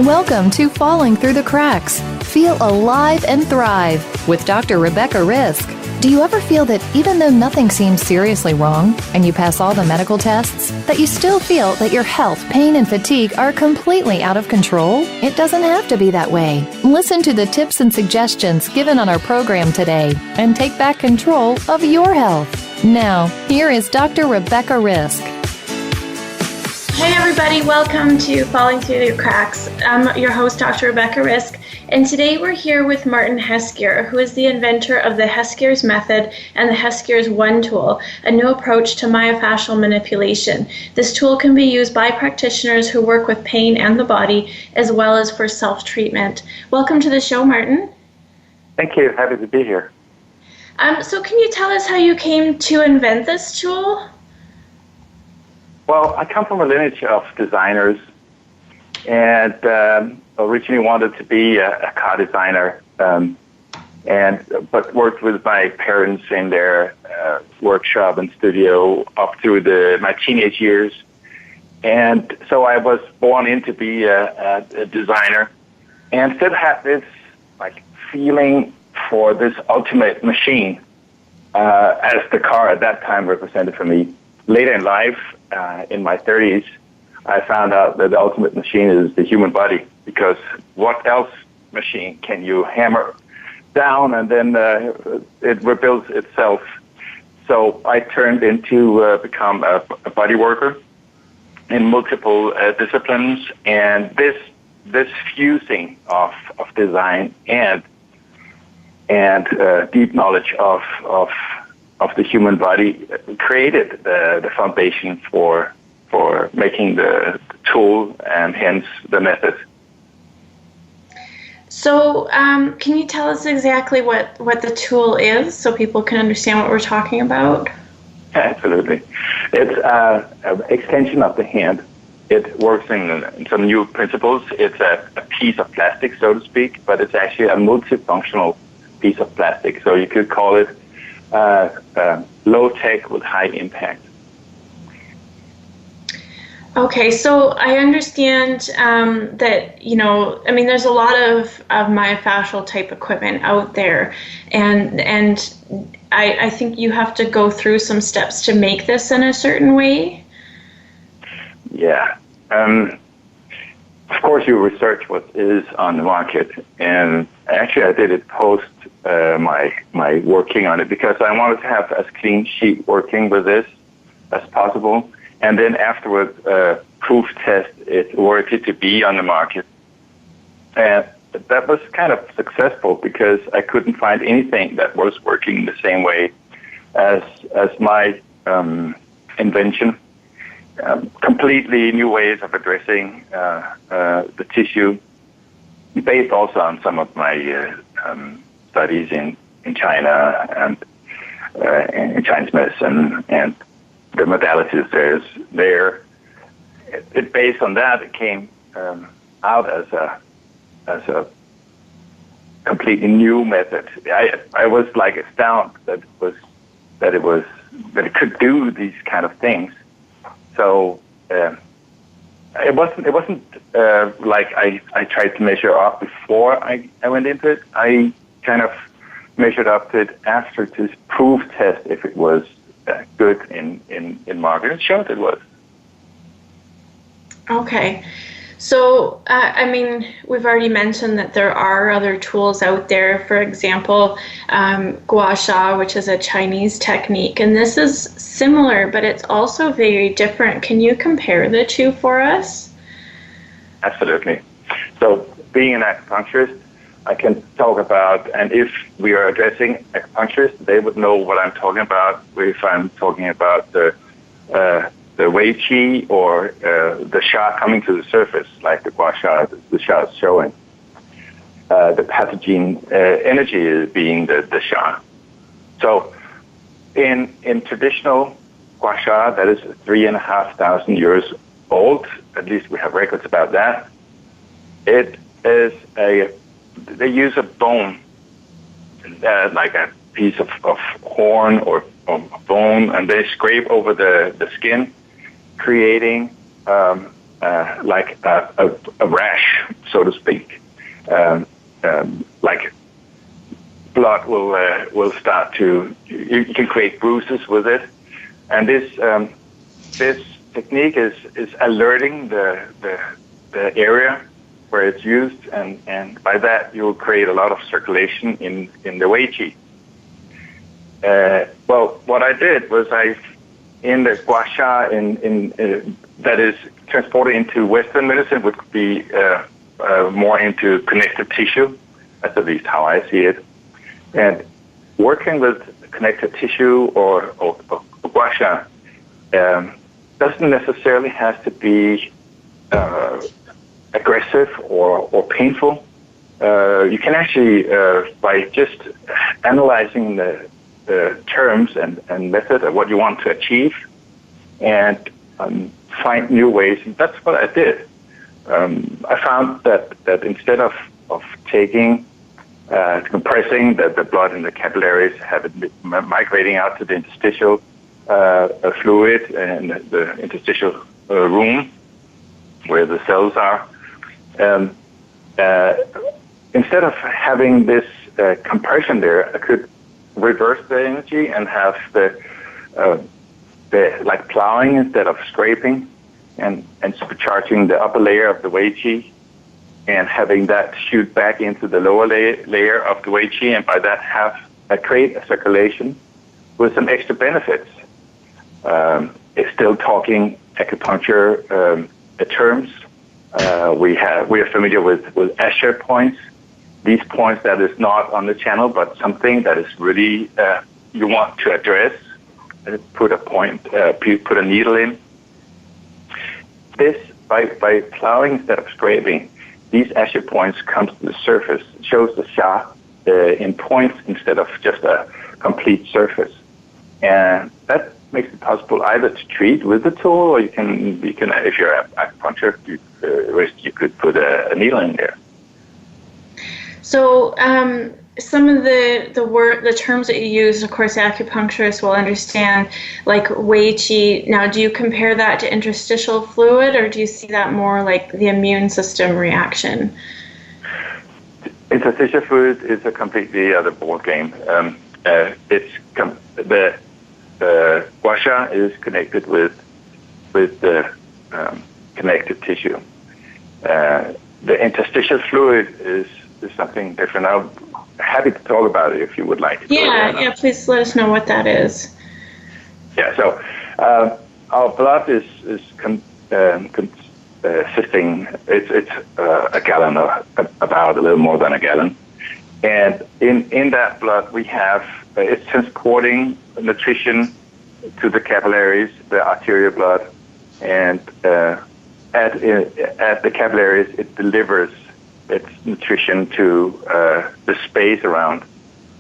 Welcome to Falling Through the Cracks. Feel alive and thrive with Dr. Rebecca Risk. Do you ever feel that even though nothing seems seriously wrong and you pass all the medical tests, that you still feel that your health, pain, and fatigue are completely out of control? It doesn't have to be that way. Listen to the tips and suggestions given on our program today and take back control of your health. Now, here is Dr. Rebecca Risk. Hey everybody, welcome to Falling Through the Cracks. I'm your host, Dr. Rebecca Risk, and today we're here with Martin Heskier, who is the inventor of the Heskiers method and the Heskiers OneTool, a new approach to myofascial manipulation. This tool can be used by practitioners who work with pain and the body, as well as for self-treatment. Welcome to the show, Martin. Thank you. Happy to be here. So can you tell us how you came to invent this tool? Well, I come from a lineage of designers and originally wanted to be a car designer, but worked with my parents in their workshop and studio up through my teenage years. And so I was born in to be a designer and still had this feeling for this ultimate machine as the car at that time represented for me. Later in life, in my 30s, I found out that the ultimate machine is the human body, because what else machine can you hammer down and then it rebuilds itself? So I turned into become a body worker in multiple disciplines, and this fusing of design and deep knowledge of the human body created the foundation for making the tool and hence the method. So can you tell us exactly what the tool is so people can understand what we're talking about? Absolutely. It's an extension of the hand. It works in some new principles. It's a piece of plastic, so to speak, but it's actually a multifunctional piece of plastic. So you could call it low tech with high impact. Okay, so I understand that, there's a lot of myofascial type equipment out there, and I think you have to go through some steps to make this in a certain way. Yeah. Of course, you research what is on the market, and actually I did it post my working on it because I wanted to have as clean sheet working with this as possible, and then afterwards proof test it worthy to be on the market. And that was kind of successful because I couldn't find anything that was working the same way as my invention. Completely new ways of addressing the tissue, based also on some of my studies in China and in Chinese medicine and the modalities there. It based on that, it came out as a completely new method. I was astounded that it could do these kind of things. So it wasn't like I tried to measure up before I went into it. I kind of measured up to it after to proof test if it was good in market. It showed it was. Okay. So, we've already mentioned that there are other tools out there, for example, gua sha, which is a Chinese technique, and this is similar, but it's also very different. Can you compare the two for us? Absolutely. So, being an acupuncturist, I can talk about, and if we are addressing acupuncturists, they would know what I'm talking about if I'm talking about the wei qi or the sha coming to the surface, like the gua sha, the sha is showing. The pathogen energy is being the sha. So in traditional gua sha, that is 3,500 years old, at least we have records about that, it is they use a bone, like a piece of horn or bone, and they scrape over the skin, creating like a rash, so to speak. Like blood will start to, you can create bruises with it. And this technique is alerting the area where it's used, and by that you'll create a lot of circulation in the Wei Qi. Well, what I did was in the gua sha that is transported into Western medicine would be more into connective tissue. That's at least how I see it. And working with connective tissue or gua sha doesn't necessarily have to be aggressive or painful. You can actually, by just analyzing the terms and method of what you want to achieve, and find new ways. And that's what I did. I found that instead of taking, compressing the blood in the capillaries, have it migrating out to the interstitial fluid and the interstitial room where the cells are, instead of having this compression there, I could reverse the energy and have the like plowing instead of scraping, and supercharging the upper layer of the Wei Qi, and having that shoot back into the lower layer of the Wei Qi, and by that create a circulation with some extra benefits. It's still talking acupuncture terms. We are familiar with Asher points. These points that is not on the channel, but something that is really you want to address. Put a needle in. This, by plowing instead of scraping, these Asher points comes to the surface, shows the sha in points instead of just a complete surface. And that makes it possible either to treat with the tool, or you can if you're an acupuncturist, you could put a needle in there. So some of the terms that you use, of course, acupuncturists will understand, like Wei Qi. Now, do you compare that to interstitial fluid, or do you see that more like the immune system reaction? Interstitial fluid is a completely other ball game. The gua sha is connected with the connective tissue. The interstitial fluid is something different. I'm happy to talk about it if you would like. Yeah, please let us know what that is. Yeah, so our blood is consisting, it's a gallon, or about a little more than a gallon. And in that blood we have, it's transporting nutrition to the capillaries, the arterial blood, and at the capillaries it delivers its nutrition to the space around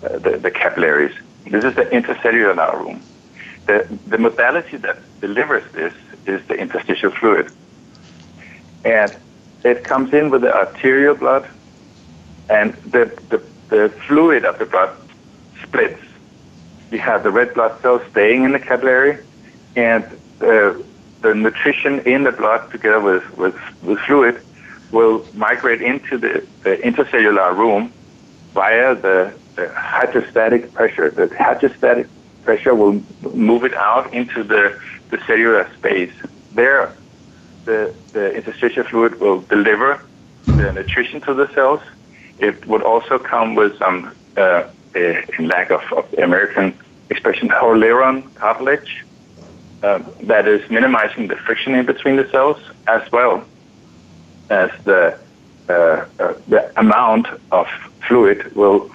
the capillaries. This is the intercellular room. The modality that delivers this is the interstitial fluid. And it comes in with the arterial blood, and the fluid of the blood splits. You have the red blood cells staying in the capillary, and the nutrition in the blood together with fluid will migrate into the intercellular room via the hydrostatic pressure. The hydrostatic pressure will move it out into the cellular space. There, the interstitial fluid will deliver the nutrition to the cells. It would also come with some, in lack of American expression, whole cartilage that is minimizing the friction in between the cells, as well as the amount of fluid will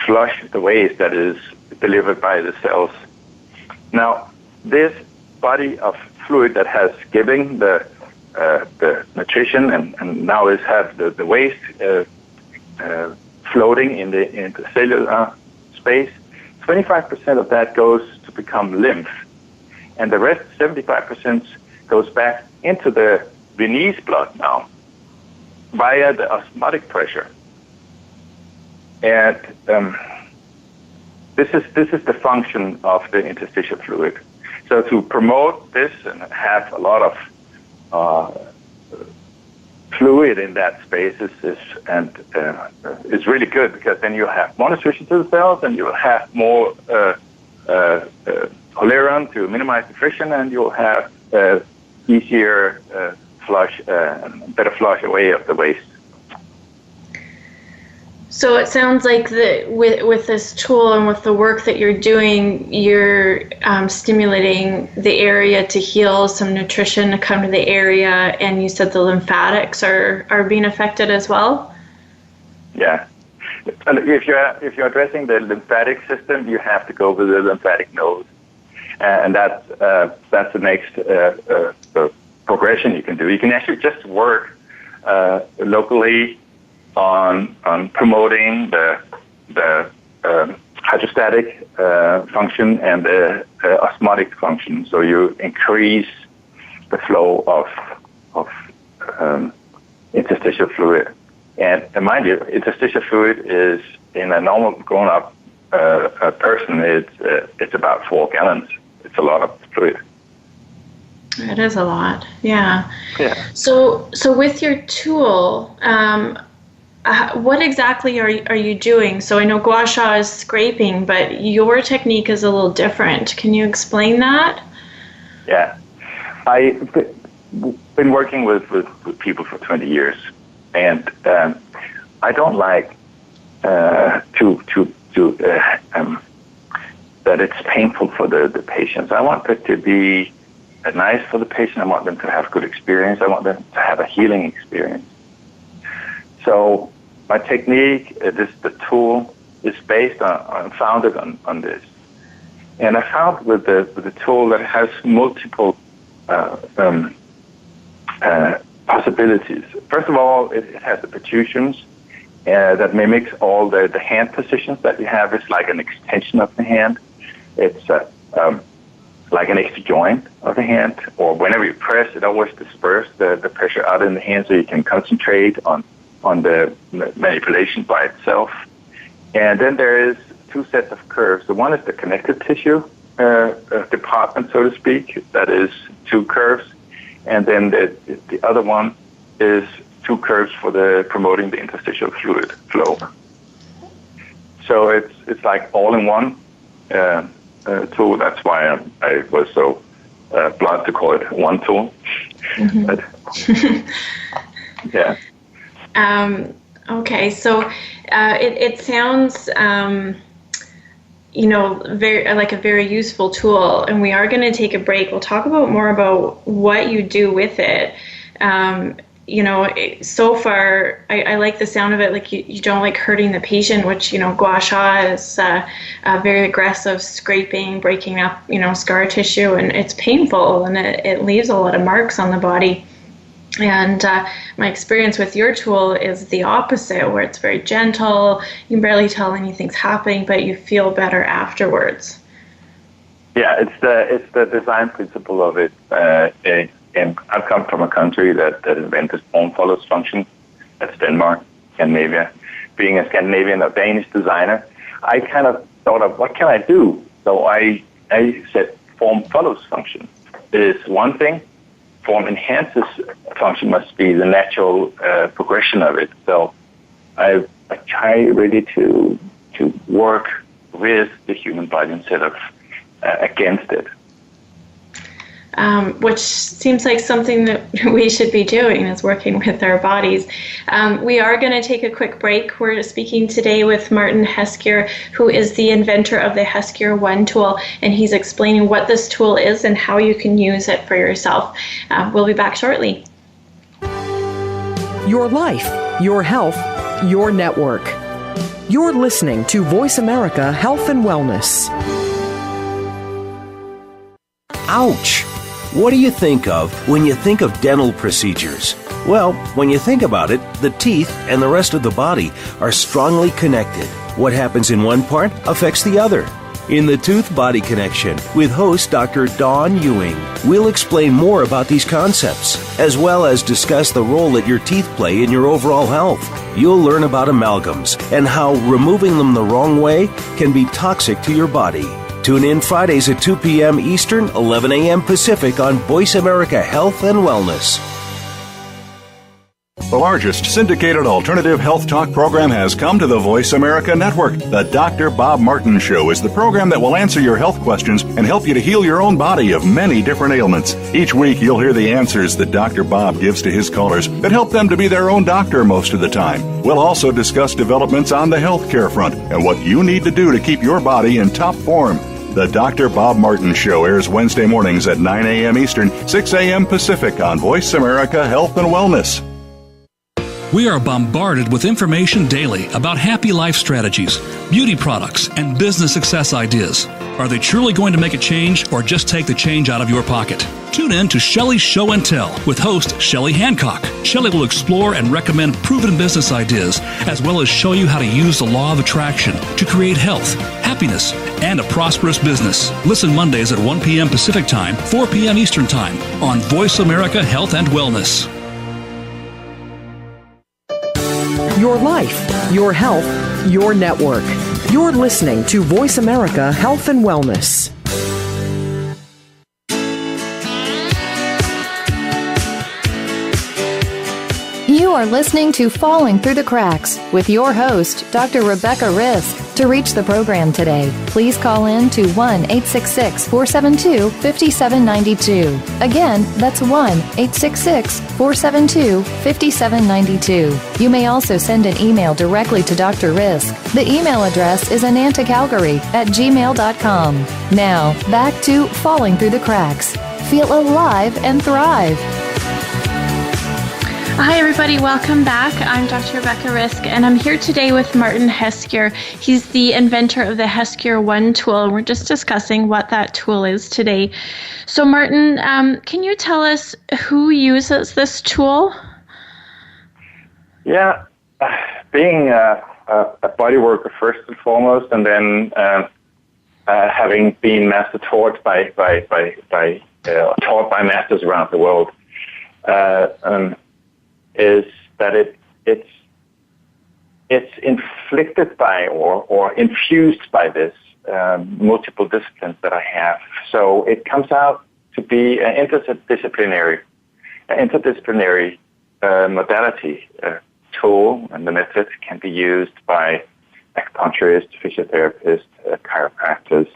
flush the waste that is delivered by the cells. Now, this body of fluid that has given the nutrition and now is have the waste floating in the cellular space, 25% of that goes to become lymph, and the rest, 75%, goes back into the venous blood now via the osmotic pressure. And this is the function of the interstitial fluid. So to promote this and have a lot of fluid in that space is really good, because then you have more nutrition to the cells, and you'll have more polarity to minimize the friction, and you'll have easier flush, better flush away of the waste. So it sounds like with this tool and with the work that you're doing, you're stimulating the area to heal, some nutrition to come to the area, and you said the lymphatics are being affected as well? Yeah. And if you're addressing the lymphatic system, you have to go with the lymphatic node, and that's the next progression you can do. You can actually just work locally on promoting the hydrostatic function and the osmotic function. So you increase the flow of interstitial fluid. And mind you, interstitial fluid is, in a normal grown-up person, it's about 4 gallons. It's a lot of fluid. It is a lot, yeah. Yeah. So with your tool, what exactly are you doing? So I know gua sha is scraping, but your technique is a little different. Can you explain that? Yeah. I've been working with people for 20 years, and I don't like that it's painful for the patients. I want it to be nice for the patient. I want them to have good experience. I want them to have a healing experience. So my technique, the tool, is based founded on this. And I found with the tool that has multiple possibilities. First of all, it has the protrusions that mimics all the hand positions that you have. It's like an extension of the hand. It's like an extra joint of the hand, or whenever you press, it always disperses the pressure out in the hand, so you can concentrate on the manipulation by itself. And then there is 2 sets of curves. The one is the connective tissue department, so to speak. That is 2 curves. And then the other one is 2 curves for promoting the interstitial fluid flow. So it's like all in one tool. That's why I was so blunt to call it OneTool. Mm-hmm. But, yeah. Okay, so it sounds, very like a very useful tool, and we are going to take a break. We'll talk more about what you do with it. So far, I like the sound of it. Like you don't like hurting the patient, which, gua sha is very aggressive, scraping, breaking up, scar tissue, and it's painful, and it leaves a lot of marks on the body. And my experience with your tool is the opposite, where it's very gentle. You can barely tell anything's happening, but you feel better afterwards. Yeah, it's the design principle of it. And I've come from a country that invented form follows function. That's Denmark, Scandinavia. Being a Scandinavian or Danish designer, I kind of thought of what can I do? So I said form follows function is one thing. Form enhances function must be the natural progression of it. So I try really to work with the human body instead of against it. Which seems like something that we should be doing, is working with our bodies. We are going to take a quick break. We're speaking today with Martin Heskier, who is the inventor of the Heskier OneTool, and he's explaining what this tool is and how you can use it for yourself. We'll be back shortly. Your life, your health, your network. You're listening to Voice America Health and Wellness. Ouch! What do you think of when you think of dental procedures? Well, when you think about it, the teeth and the rest of the body are strongly connected. What happens in one part affects the other. In the Tooth Body Connection with host Dr. Dawn Ewing, we'll explain more about these concepts, as well as discuss the role that your teeth play in your overall health. You'll learn about amalgams and how removing them the wrong way can be toxic to your body. Tune in Fridays at 2 p.m. Eastern, 11 a.m. Pacific on Voice America Health and Wellness. The largest syndicated alternative health talk program has come to the Voice America Network. The Dr. Bob Martin Show is the program that will answer your health questions and help you to heal your own body of many different ailments. Each week, you'll hear the answers that Dr. Bob gives to his callers that help them to be their own doctor most of the time. We'll also discuss developments on the healthcare front and what you need to do to keep your body in top form. The Dr. Bob Martin Show airs Wednesday mornings at 9 a.m. Eastern, 6 a.m. Pacific on Voice America Health and Wellness. We are bombarded with information daily about happy life strategies, beauty products, and business success ideas. Are they truly going to make a change or just take the change out of your pocket? Tune in to Shelley's Show and Tell with host Shelley Hancock. Shelley will explore and recommend proven business ideas, as well as show you how to use the law of attraction to create health, happiness, and a prosperous business. Listen Mondays at 1 p.m. Pacific Time, 4 p.m. Eastern Time on Voice America Health and Wellness. Your life, your health, your network. You're listening to Voice America Health and Wellness. You are listening to Falling Through the Cracks with your host, Dr. Rebecca Risk. To reach the program today, please call in to 1-866-472-5792. Again, that's 1-866-472-5792. You may also send an email directly to Dr. Risk. The email address is anantacalgary@gmail.com. Now, back to Falling Through the Cracks. Feel alive and thrive. Hi, everybody. Welcome back. I'm Dr. Rebecca Risk, and I'm here today with Martin Heskier. He's the inventor of the Heskier OneTool. We're just discussing what that tool is today. So, Martin, can you tell us who uses this tool? Yeah, being a body worker first and foremost, and then having been master taught by masters around the world. Is that it's inflicted by or infused by this multiple disciplines that I have. So it comes out to be an interdisciplinary modality tool, and the method can be used by acupuncturists, physiotherapists, chiropractors,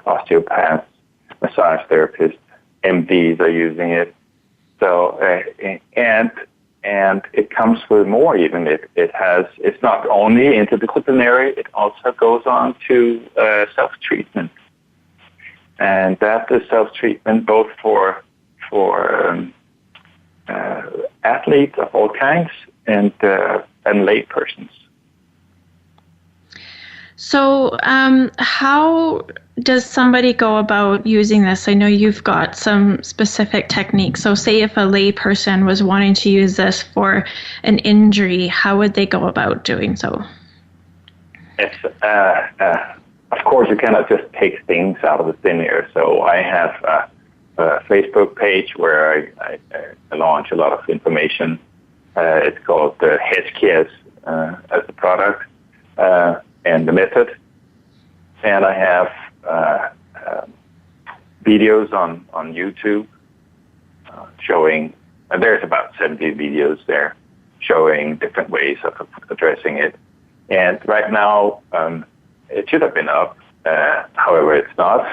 osteopaths, massage therapists, MDs are using it. So and it comes with more even. It's not only interdisciplinary, it also goes on to self-treatment. And that is self-treatment both for athletes of all kinds and lay persons. So how does somebody go about using this? I know you've got some specific techniques. So say if a lay person was wanting to use this for an injury, how would they go about doing so? It's, of course, you cannot just take things out of the thin air. So I have a Facebook page where I launch a lot of information. It's called the Heskiers as the product. And the method, and I have videos on YouTube showing, and there's about 70 videos there showing different ways of addressing it. And right now, it should have been up, however, it's not.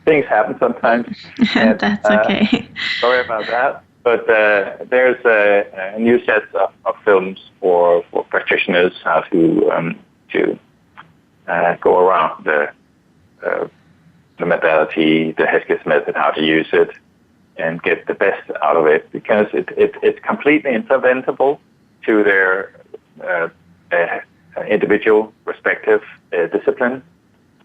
Things happen sometimes. And, that's okay. Sorry about that. But there's a new set of films for practitioners how to go around the modality, the Heskiers method, how to use it, and get the best out of it, because it's completely interventable to their individual respective discipline.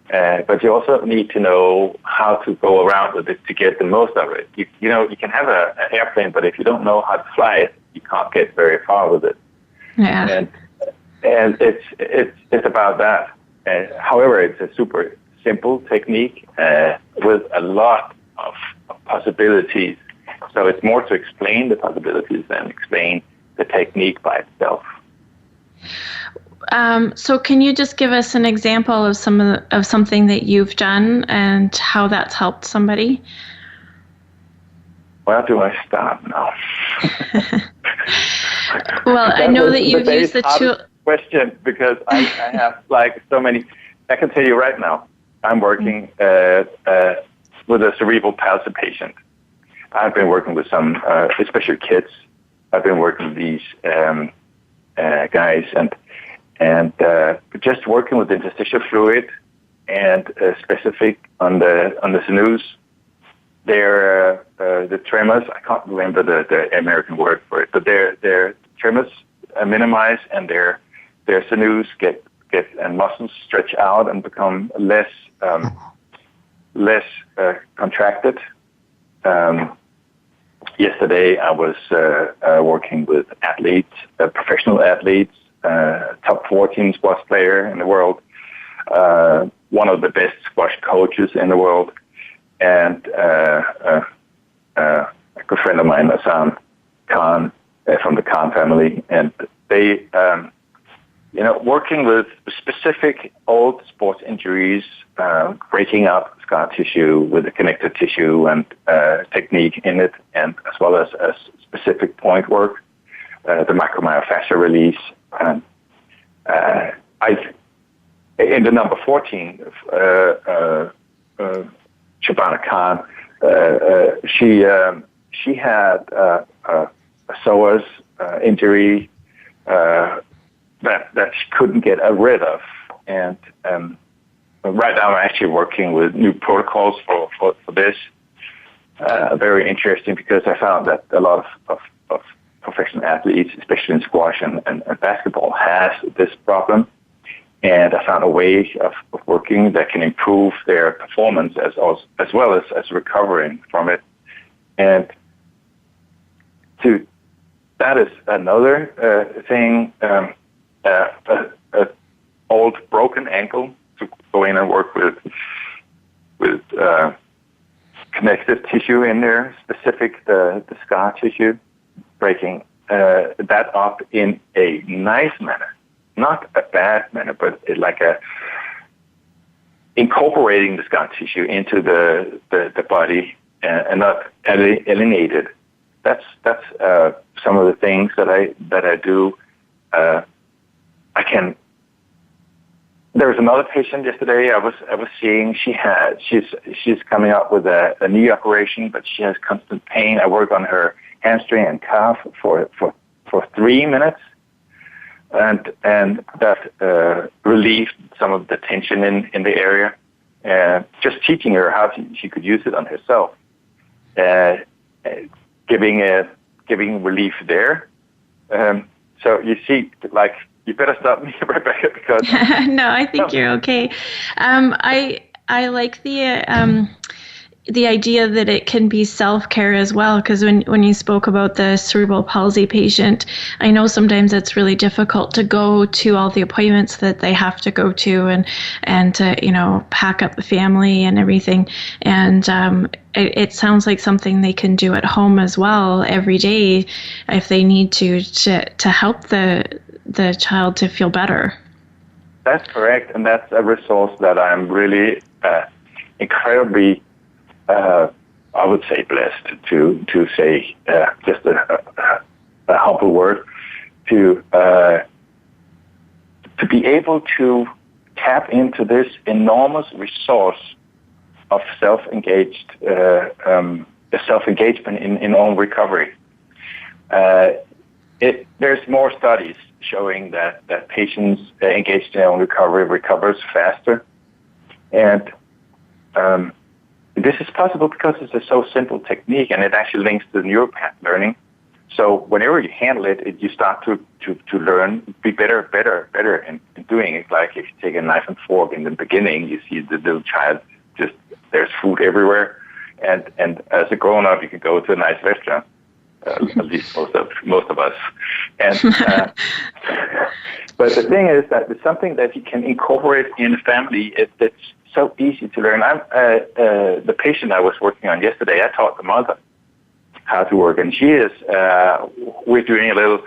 But you also need to know how to go around with it to get the most out of it. You can have an airplane, but if you don't know how to fly it, you can't get very far with it. Yeah. And it's about that. However, it's a super simple technique with a lot of possibilities. So it's more to explain the possibilities than explain the technique by itself. So can you just give us an example of something that you've done and how that's helped somebody? Where do I start now? Well, I know that you've used the tool. Question, because I have like so many. I can tell you right now, I'm working with a cerebral palsy patient. I've been working with some, especially kids. I've been working with these guys and just working with interstitial fluid and specific on the sinews. The tremors. I can't remember the American word for it, but their tremors minimize and their sinews get and muscles stretch out and become less contracted. Yesterday, I was working with athletes, professional athletes, top 14 squash player in the world, one of the best squash coaches in the world, and a good friend of mine, Hassan Khan, from the Khan family, and they, working with specific old sports injuries, breaking up scar tissue with the connective tissue and technique in it, and as well as specific point work, the myofascial release. In the number 14, Shabana Khan, she had a psoas injury that she couldn't get rid of, and right now I'm actually working with new protocols for this. Very interesting, because I found that a lot of professional athletes, especially in squash and basketball, has this problem. And I found a way of working that can improve their performance as well as recovering from it. And that is another thing, old broken ankle, to go in and work with connective tissue in there, specific the scar tissue, breaking that up in a nice manner. Not a bad manner, but like incorporating the scar tissue into the body and not alienated. That's some of the things that I do. There was another patient yesterday I was seeing. She's coming up with a knee operation, but she has constant pain. I work on her hamstring and calf for 3 minutes. And that relieved some of the tension in the area. Just teaching her how she could use it on herself, giving relief there. So you see, like, you better stop me, Rebecca, because no, I think you're okay. I like the idea that it can be self-care as well, because when you spoke about the cerebral palsy patient, I know sometimes it's really difficult to go to all the appointments that they have to go to and to, pack up the family and everything. And it sounds like something they can do at home as well every day if they need to help the child to feel better. That's correct, and that's a resource that I'm really incredibly I would say blessed to say just a humble word to be able to tap into this enormous resource of self-engagement in own recovery. There's more studies showing that patients engaged in their own recovery recovers faster, and this is possible because it's a so simple technique, and it actually links to neuropath learning. So whenever you handle it, you start to learn, be better in doing it. Like if you take a knife and fork in the beginning, you see the little child there's food everywhere, and as a grown up, you can go to a nice restaurant. At least most of us. And but the thing is that it's something that you can incorporate in a family. It's so easy to learn. The patient I was working on yesterday, I taught the mother how to work, and she is. We're doing a little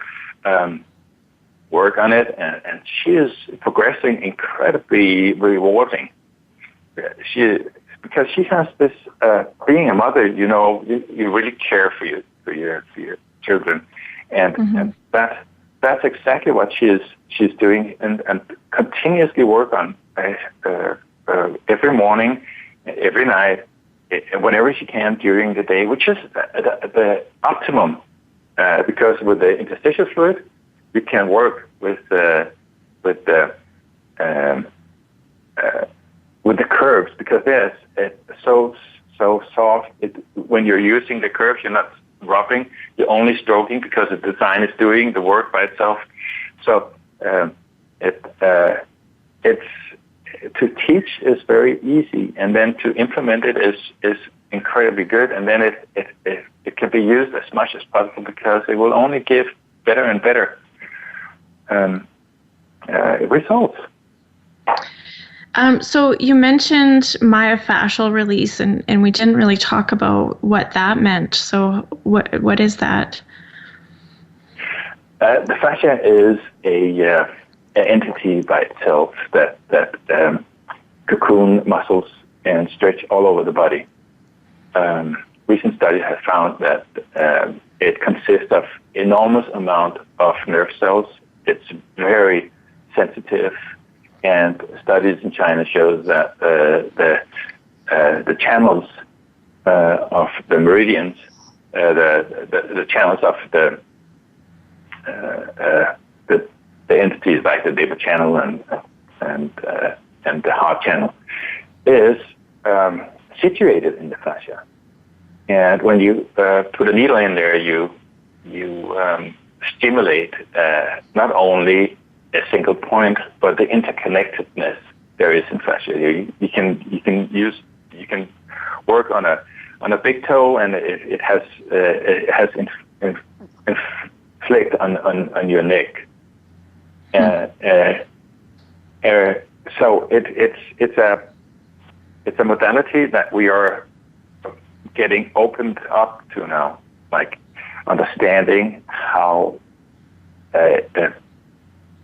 work on it, and she is progressing incredibly rewarding. Because she has this, being a mother, you really care for your children, and that's exactly what she's doing, and continuously work on every morning, every night, whenever she can during the day, which is the optimum, because with the interstitial fluid, we can work with the curves, because it's so soft. When you're using the curves, you're not rubbing, you're only stroking, because the design is doing the work by itself. So it's to teach is very easy, and then to implement it is incredibly good. And then it can be used as much as possible, because it will only give better and better results. So you mentioned myofascial release, and we didn't really talk about what that meant. So what is that? The fascia is an entity by itself that cocoon muscles and stretch all over the body. Recent studies have found that it consists of enormous amount of nerve cells. It's very sensitive, and studies in China shows that the channels of the meridians, the channels of the entities like the Debra channel and the heart channel is situated in the fascia. And when you put a needle in there, you stimulate not only a single point, but the interconnectedness there is in fascia. You can work on a big toe, and it has inflict on your neck. So it's a modality that we are getting opened up to now, like understanding how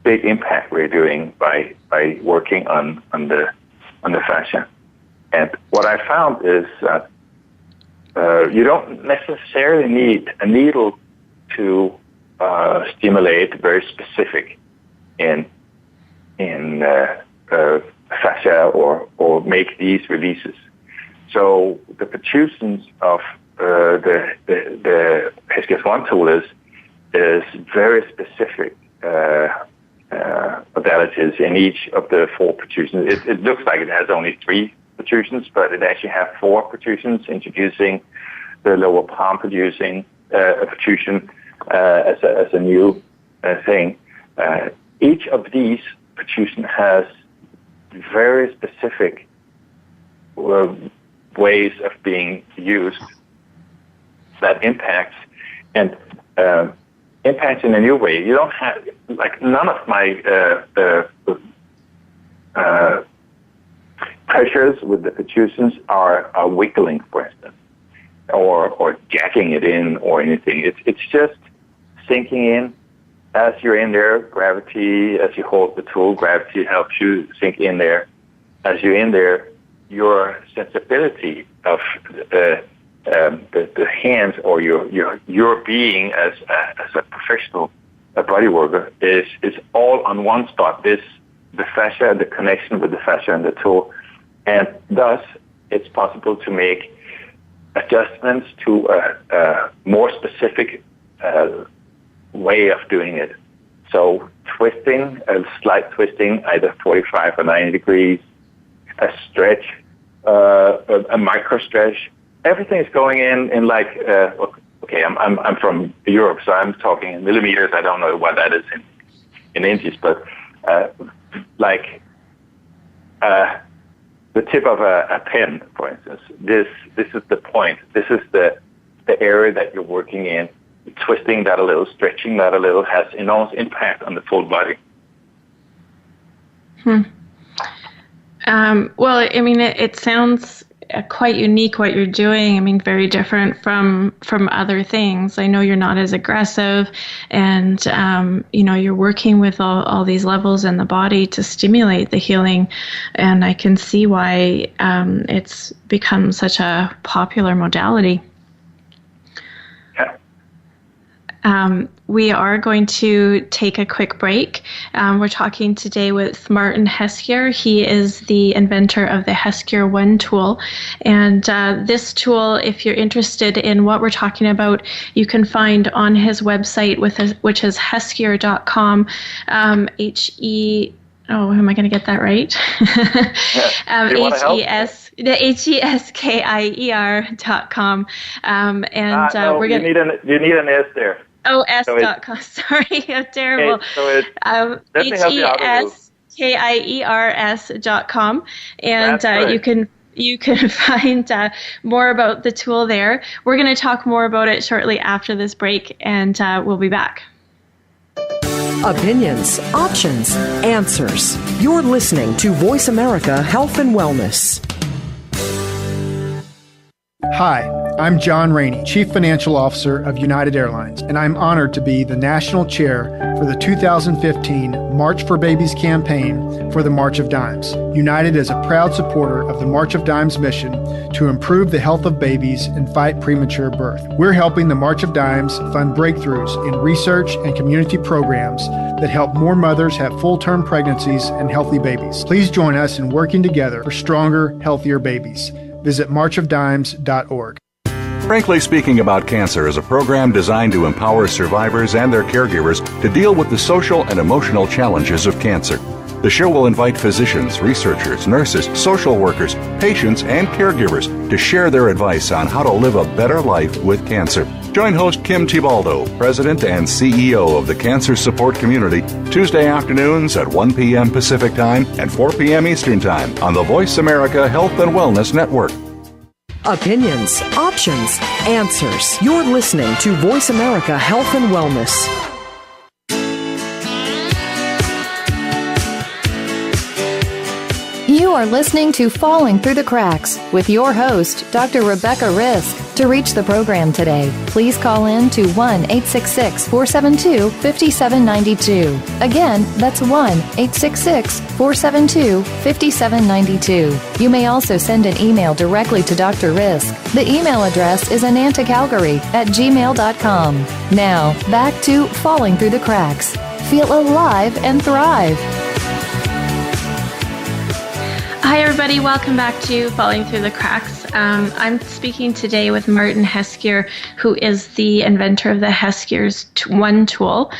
big impact we're doing by working on the fascia. And what I found is that you don't necessarily need a needle to stimulate very specific in fascia or make these releases. So the protrusions of the Heskiers OneTool is very specific modalities in each of the 4 protrusions. It looks like it has only 3 protrusions, but it actually has 4 protrusions, introducing the lower palm producing a protrusion as a new thing. Each of these protrusions has very specific ways of being used that impacts in a new way. You don't have, like, none of my pressures with the protrusions are wiggling, for instance, or jacking it in or anything. It's just sinking in. As you're in there, gravity, as you hold the tool, gravity helps you sink in there. As you're in there, your sensibility of the hands, or your being as a professional body worker is all on one spot. The fascia, the connection with the fascia and the tool, and thus it's possible to make adjustments to a more specific way of doing it. So twisting, a slight twisting, either 45 or 90 degrees, a stretch, a micro stretch. Everything is going in like, okay, I'm from Europe, so I'm talking in millimeters. I don't know what that is in inches, but like the tip of a pen, for instance. This is the point. This is the area that you're working in. Twisting that a little, stretching that a little has enormous impact on the full body. Well, I mean, it sounds quite unique what you're doing. I mean, very different from other things. I know you're not as aggressive, and you're working with all these levels in the body to stimulate the healing, and I can see why it's become such a popular modality. We are going to take a quick break. We're talking today with Martin Heskier. He is the inventor of the Heskier OneTool. And this tool, if you're interested in what we're talking about, you can find on his website, which is Heskier.com, am I going to get that right? Heskier.com. We're going to... You need an S there. Oh, S.com. Sorry, I'm terrible. Heskiers.com, and you can find more about the tool there. We're going to talk more about it shortly after this break, and we'll be back. Opinions, options, answers. You're listening to Voice America Health and Wellness. Hi, I'm John Rainey, Chief Financial Officer of United Airlines, and I'm honored to be the National Chair for the 2015 March for Babies campaign for the March of Dimes. United is a proud supporter of the March of Dimes mission to improve the health of babies and fight premature birth. We're helping the March of Dimes fund breakthroughs in research and community programs that help more mothers have full-term pregnancies and healthy babies. Please join us in working together for stronger, healthier babies. Visit marchofdimes.org. Frankly Speaking About Cancer is a program designed to empower survivors and their caregivers to deal with the social and emotional challenges of cancer. The show will invite physicians, researchers, nurses, social workers, patients, and caregivers to share their advice on how to live a better life with cancer. Join host Kim Tibaldo, President and CEO of the Cancer Support Community, Tuesday afternoons at 1 p.m. Pacific Time and 4 p.m. Eastern Time on the Voice America Health and Wellness Network. Opinions, options, answers. You're listening to Voice America Health and Wellness. You are listening to Falling Through the Cracks with your host, Dr. Rebecca Risk. To reach the program today, please call in to 1-866-472-5792. Again, that's 1-866-472-5792. You may also send an email directly to Dr. Risk. The email address is anantacalgary@gmail.com. Now, back to Falling Through the Cracks. Feel alive and thrive. Hi, everybody. Welcome back to Falling Through the Cracks. I'm speaking today with Martin Heskier, who is the inventor of the Heskiers OneTool.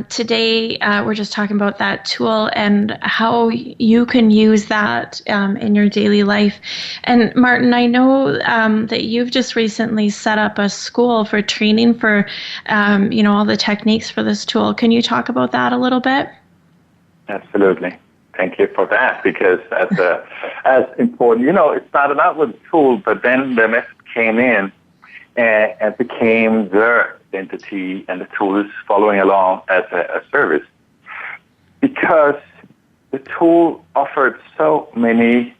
Today, we're just talking about that tool and how you can use that in your daily life. And Martin, I know that you've just recently set up a school for training for, all the techniques for this tool. Can you talk about that a little bit? Absolutely. Thank you for that, because that's as important. It started out with a tool, but then the method came in and became their identity, and the tool is following along as a service. Because the tool offered so many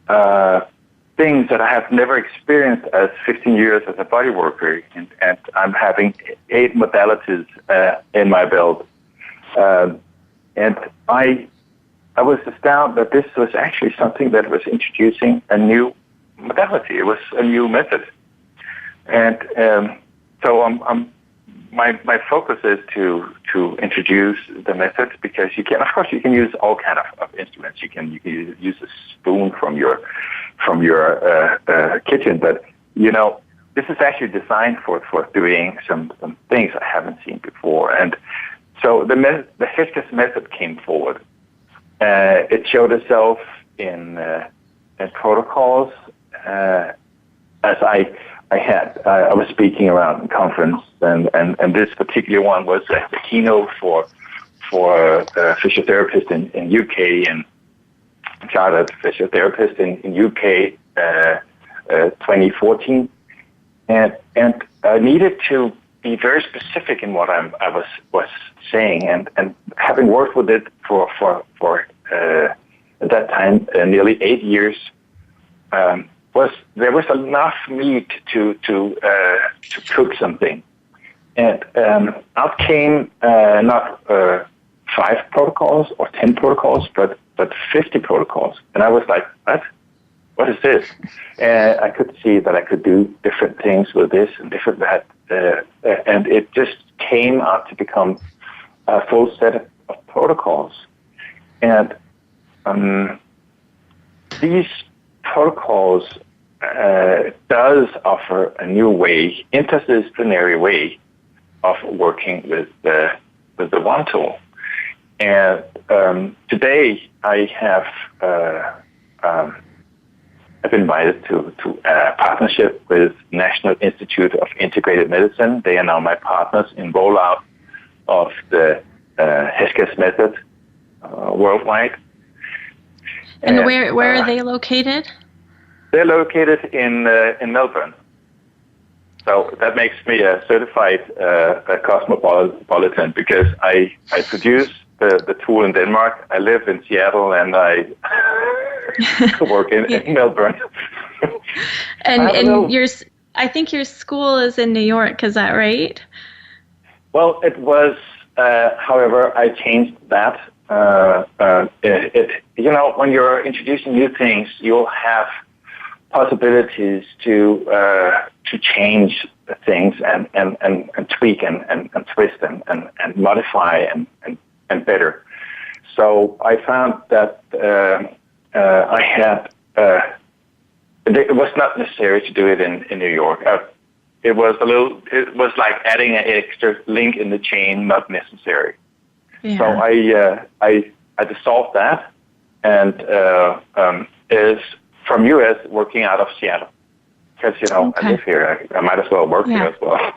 things that I have never experienced as 15 years as a body worker, and I'm having 8 modalities in my belt. And I was astounded that this was actually something that was introducing a new modality. It was a new method. And so my focus is to introduce the method, because you can use all kind of instruments. You can use a spoon from your kitchen, but this is actually designed for doing some things I haven't seen before. And so the Heskier method came forward. It showed itself in protocols. As I was speaking around a conference, and this particular one was the keynote for a physiotherapist in UK, and chartered physiotherapist in UK 2014, and I needed to be very specific in what I was saying, and having worked with it for at that time nearly 8 years, there was enough need to cook something, and out came not 5 protocols or 10 protocols, but 50 protocols, and I was like, what? What is this? And I could see that I could do different things with this and different that, and it just came out to become a full set of protocols. And these protocols does offer a new way, interdisciplinary way of working with the OneTool. And today I have I've been invited to a partnership with National Institute of Integrated Medicine. They are now my partners in rollout of the Heskiers method worldwide. And where are they located? They're located in Melbourne. So that makes me a certified cosmopolitan because I produce the tool in Denmark. I live in Seattle and I work in Melbourne. and I think your school is in New York. Is that right? Well, it was. However, I changed that. When you're introducing new things, you'll have possibilities to change things and tweak and twist and modify and better. So I found that I had. It was not necessary to do it in New York. It was like adding an extra link in the chain, not necessary. Yeah. So I dissolved that and is from U.S. working out of Seattle because I live here. I might as well work here as well.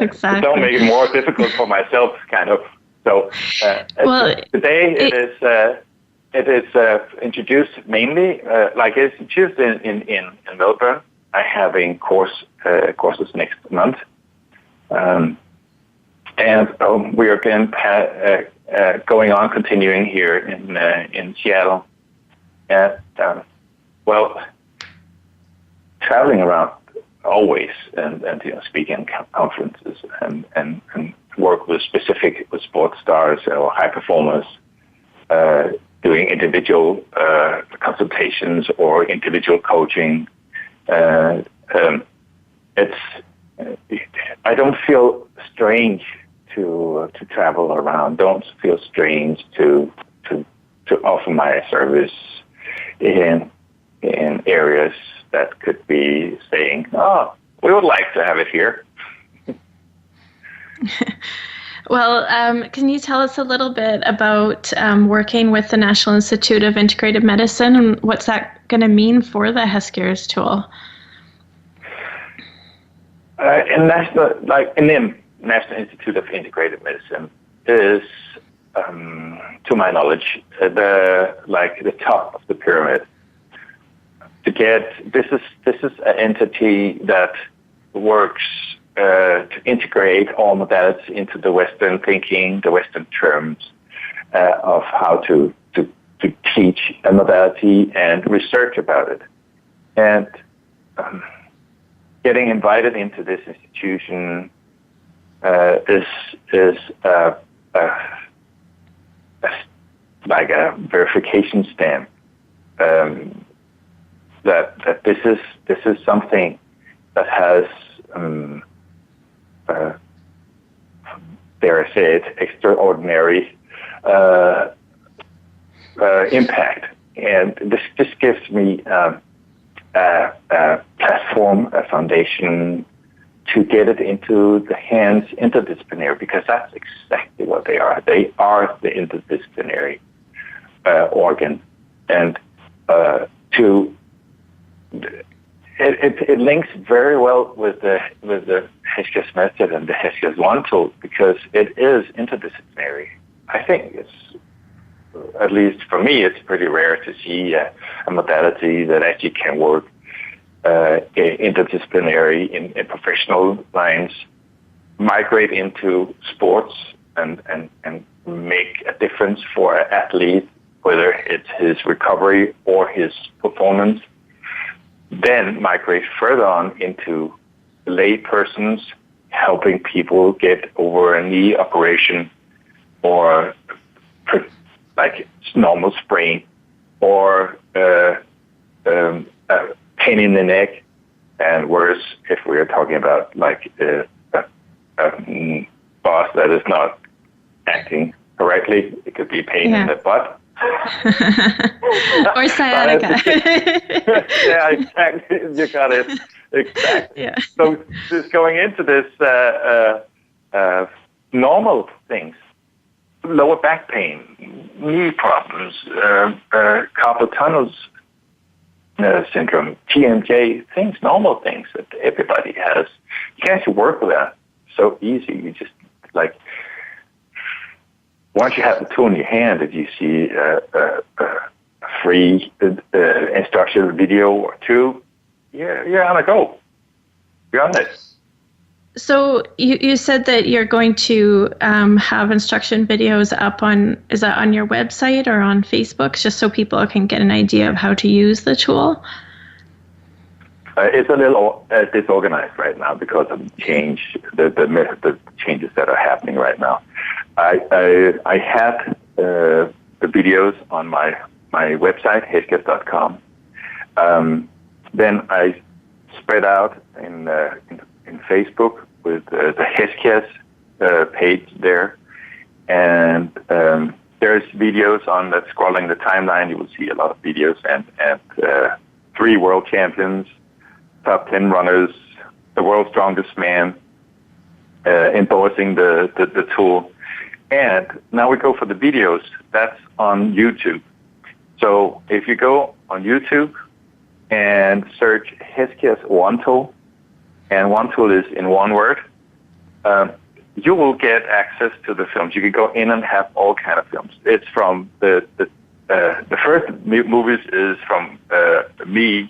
Exactly. Don't make it more difficult for myself, kind of. So today it is introduced mainly it's introduced in Melbourne. I have a courses next month, and we are again going on continuing here in Seattle, and traveling around always and speaking conferences and work with sports stars or high performers, doing individual consultations or individual coaching. I don't feel strange to travel around. Don't feel strange to offer my service in areas that could be saying, "Oh, we would like to have it here." Well, can you tell us a little bit about working with the National Institute of Integrated Medicine and what's that going to mean for the Heskiers tool? In the National Institute of Integrated Medicine is, to my knowledge, the top of the pyramid. This is an entity that works to integrate all modalities into the Western thinking, the Western terms of how to teach a modality and research about it. And getting invited into this institution is like a verification stamp that this is something that has dare I say it, extraordinary impact, and this gives me a platform, a foundation to get it into the hands interdisciplinary, because that's exactly what they are. They are the interdisciplinary organ, and it links very well with the Heskiers method and the Heskiers OneTool, because it is interdisciplinary. I think it's, at least for me, it's pretty rare to see a modality that actually can work interdisciplinary in professional lines, migrate into sports and make a difference for an athlete, whether it's his recovery or his performance. then migrate further on into lay persons helping people get over a knee operation or like normal sprain or pain in the neck, and worse if we are talking about like a boss that is not acting correctly. It could be pain in the butt. Or sciatica. Yeah, exactly. You got it. Exactly. Yeah. So just going into this normal things, lower back pain, knee problems, carpal tunnel syndrome, TMJ, things, normal things that everybody has. You can actually work with that so easy. You just like, once you have the tool in your hand, if you see a free instruction video or two, you're on a go. You're on it. So you said that you're going to have instruction videos up on, is that on your website or on Facebook, just so people can get an idea of how to use the tool? It's a little disorganized right now because of the change, the changes that are happening right now. I had the videos on my website, heskiers.com. Then I spread out in Facebook with the Heskiers page there, and there's videos on that. Scrolling the timeline, you will see a lot of videos and 3 world champions, top 10 runners, the world's strongest man, endorsing the tool. And now we go for the videos. That's on YouTube. So if you go on YouTube and search Heskiers OneTool, and OneTool is in one word, you will get access to the films. You can go in and have all kind of films. It's from the first movies is from me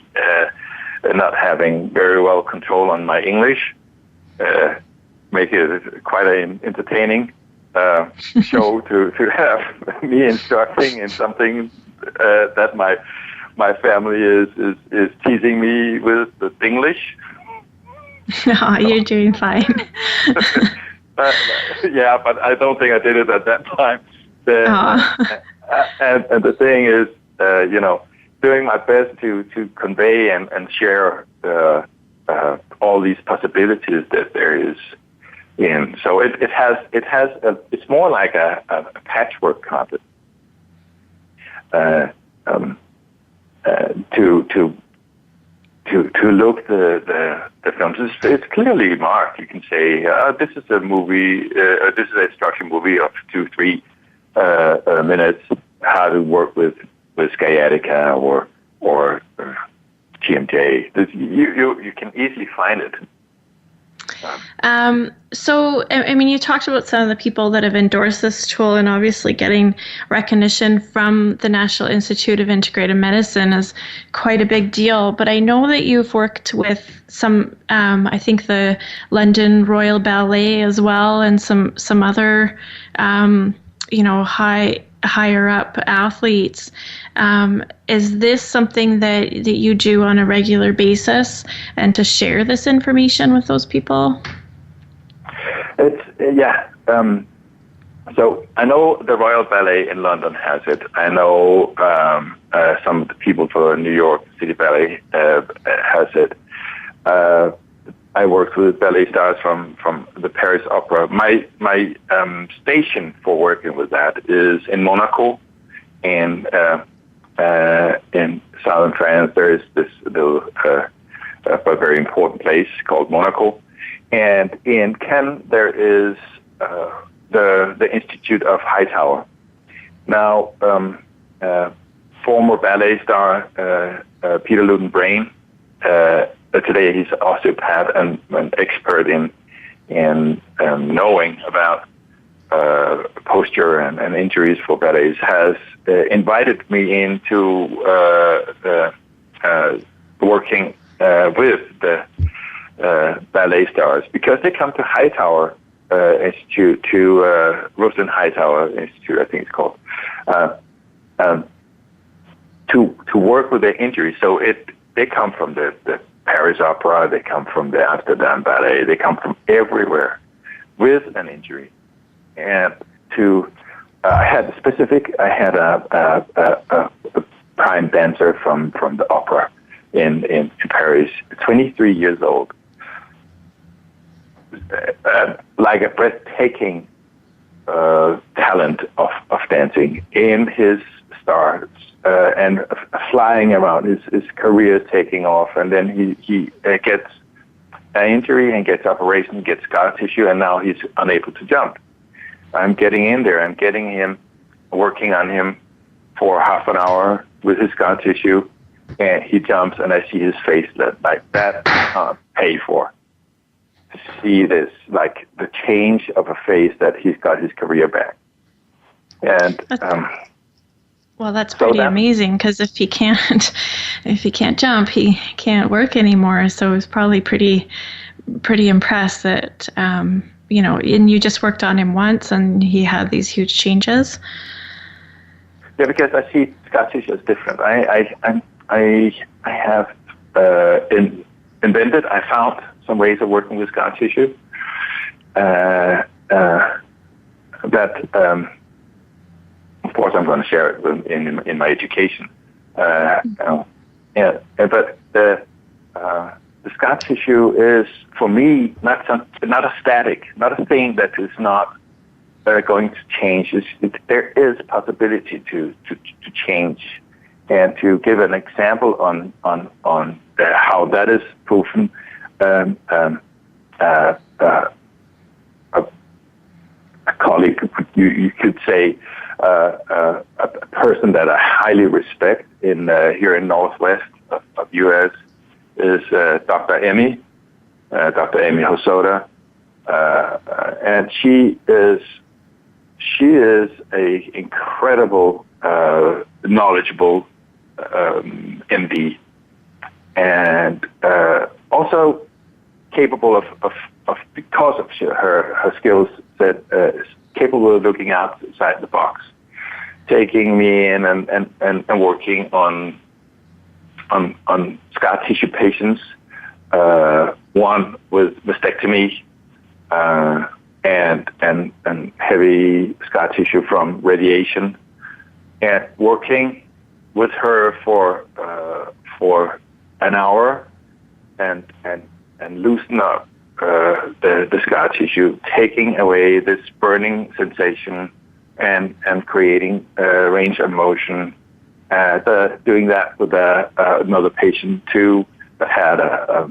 not having very well control on my English, make it quite an entertaining show to have me instructing in something that my family is teasing me with the English. No, you're doing fine. Yeah, but I don't think I did it at that time. And the thing is, doing my best to convey and share all these possibilities that there is in. So it's more like a patchwork concept to look the films. It's clearly marked. You can say this is a movie. This is an instruction movie of 2-3 minutes. How to work with sciatica or TMJ. You can easily find it. So, I mean, you talked about some of the people that have endorsed this tool, and obviously getting recognition from the National Institute of Integrative Medicine is quite a big deal. But I know that you've worked with some, I think the London Royal Ballet as well, and some other, higher up athletes. Is this something that you do on a regular basis, and to share this information with those people? So I know the Royal Ballet in London has it. I know some of the people for New York City Ballet has it. I worked with ballet stars from the Paris Opera. My station for working with that is in Monaco, and in southern France there is this little but very important place called Monaco, and in Cannes there is the Institute of Hightower. Now, former ballet star Peter Luden-Brain. Today he's an osteopath and an expert in knowing about posture and injuries for ballets, has invited me into working with the ballet stars, because they come to Hightower Institute, to Rosalind Hightower Institute, I think it's called, to work with their injuries. So they come from the Paris Opera, they come from the Amsterdam Ballet, they come from everywhere with an injury. And I had a prime dancer from the opera in Paris, 23 years old, like a breathtaking talent of dancing in his stars and flying around. His career is taking off, and then he gets an injury and gets operation, gets scar tissue, and now he's unable to jump. I'm getting in there. I'm getting him, working on him for half an hour with his scar tissue, and he jumps, and I see his face like that can't pay for. To see this, like the change of a face that he's got his career back. And that's pretty amazing, because if he can't jump, he can't work anymore. So I was probably pretty impressed that and you just worked on him once, and he had these huge changes. Yeah, because I see scar tissue as different. I have invented. I found some ways of working with scar tissue that, of course, I'm going to share it in my education. But the scar tissue is, for me, not a static, not a thing that is not going to change. There is a possibility to change. And to give an example on how that is proven, a colleague, you could say, a person that I highly respect here in Northwest of U.S. is Dr. Emi Hosoda, and she is a incredible, knowledgeable MD, and also capable of because of her skills, that is capable of looking outside the box, taking me in and working on scar tissue patients, one with mastectomy and heavy scar tissue from radiation, and working with her for an hour and loosen up the scar tissue, taking away this burning sensation and creating range of motion. Doing that with another patient too that had a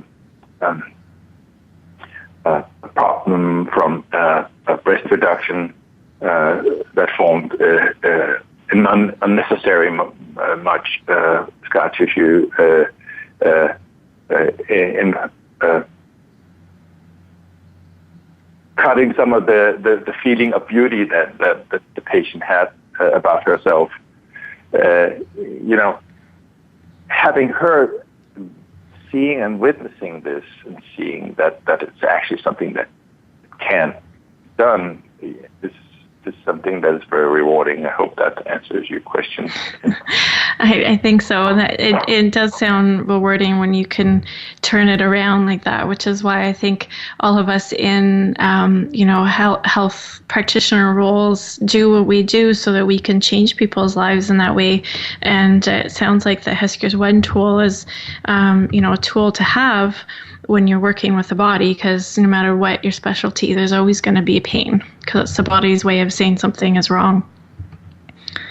problem from a breast reduction that formed an unnecessary much scar tissue in cutting some of the feeling of beauty that the patient had about herself. Having her seeing and witnessing this and seeing that it's actually something that can be done is something that is very rewarding. I hope that answers your question. I think so. It does sound rewarding when you can turn it around like that, which is why I think all of us in health practitioner roles do what we do so that we can change people's lives in that way. And it sounds like the Heskiers OneTool is a tool to have when you're working with the body, because no matter what your specialty, there's always going to be pain, because it's the body's way of saying something is wrong.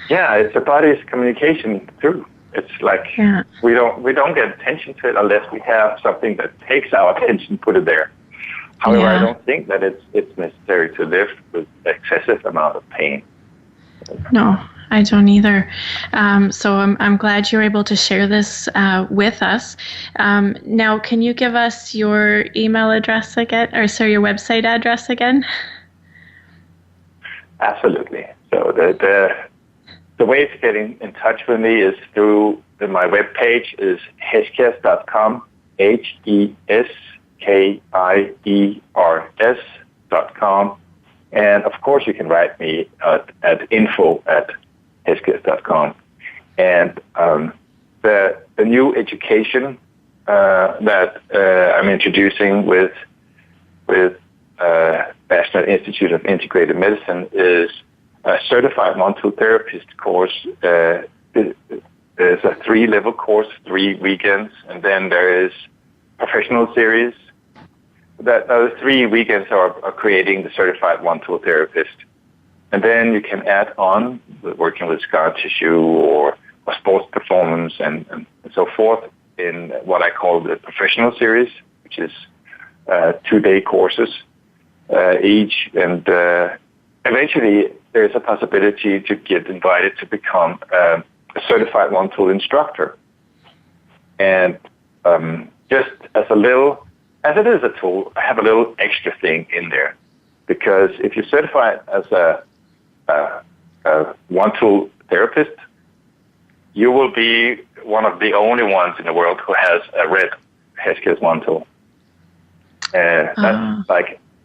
Yeah, it's the body's communication too. It's like we don't get attention to it unless we have something that takes our attention, put it there. However, I don't think that it's necessary to live with excessive amount of pain. No, I don't either. So I'm glad you're able to share this with us. Now, can you give us your email address again, your website address again? Absolutely. So the way to get in touch with me is through my webpage is Heskiers.com, HESKIERS.com. And of course, you can write me at info@Heskiers.com. And the new education that I'm introducing with National Institute of Integrated Medicine is a certified OneTool therapist course. There's a 3-level course, 3 weekends, and then there is professional series. Those 3 weekends are creating the certified OneTool therapist. And then you can add on working with scar tissue or sports performance and so forth in what I call the professional series, which is 2-day courses each. And eventually there's a possibility to get invited to become a certified OneTool instructor. And just as it is a tool, I have a little extra thing in there. Because if you're certified as a OneTool therapist, you will be one of the only ones in the world who has a red Heskiers OneTool.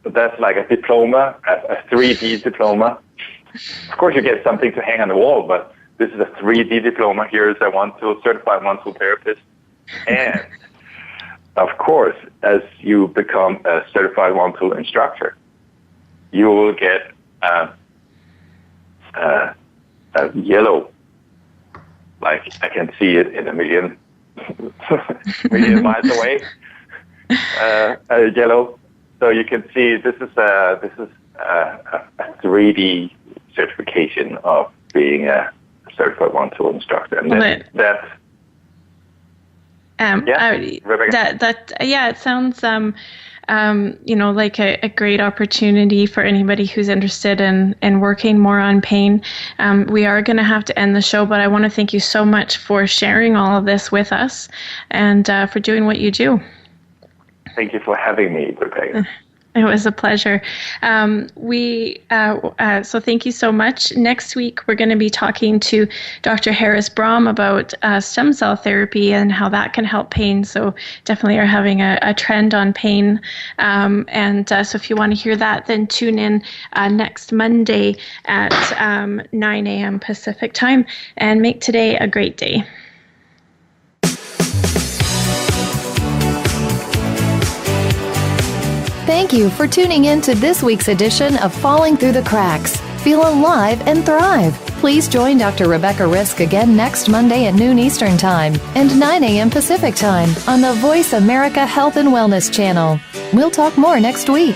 That's like a diploma, a 3D diploma. Of course, you get something to hang on the wall, but this is a 3D diploma. Here is a certified OneTool therapist. And, of course, as you become a certified OneTool instructor, you will get a yellow, like I can see it in a million miles away, a yellow. So you can see this is a 3D certification of being a certified OneTool instructor, and then that. It sounds like a great opportunity for anybody who's interested in working more on pain. We are going to have to end the show, but I want to thank you so much for sharing all of this with us and for doing what you do. Thank you for having me, Rebecca. It was a pleasure. So thank you so much. Next week, we're going to be talking to Dr. Harris Brahm about stem cell therapy and how that can help pain. So definitely are having a trend on pain. So if you want to hear that, then tune in next Monday at 9 a.m. Pacific time and make today a great day. Thank you for tuning in to this week's edition of Falling Through the Cracks. Feel alive and thrive. Please join Dr. Rebecca Risk again next Monday at noon Eastern Time and 9 a.m. Pacific Time on the Voice America Health and Wellness channel. We'll talk more next week.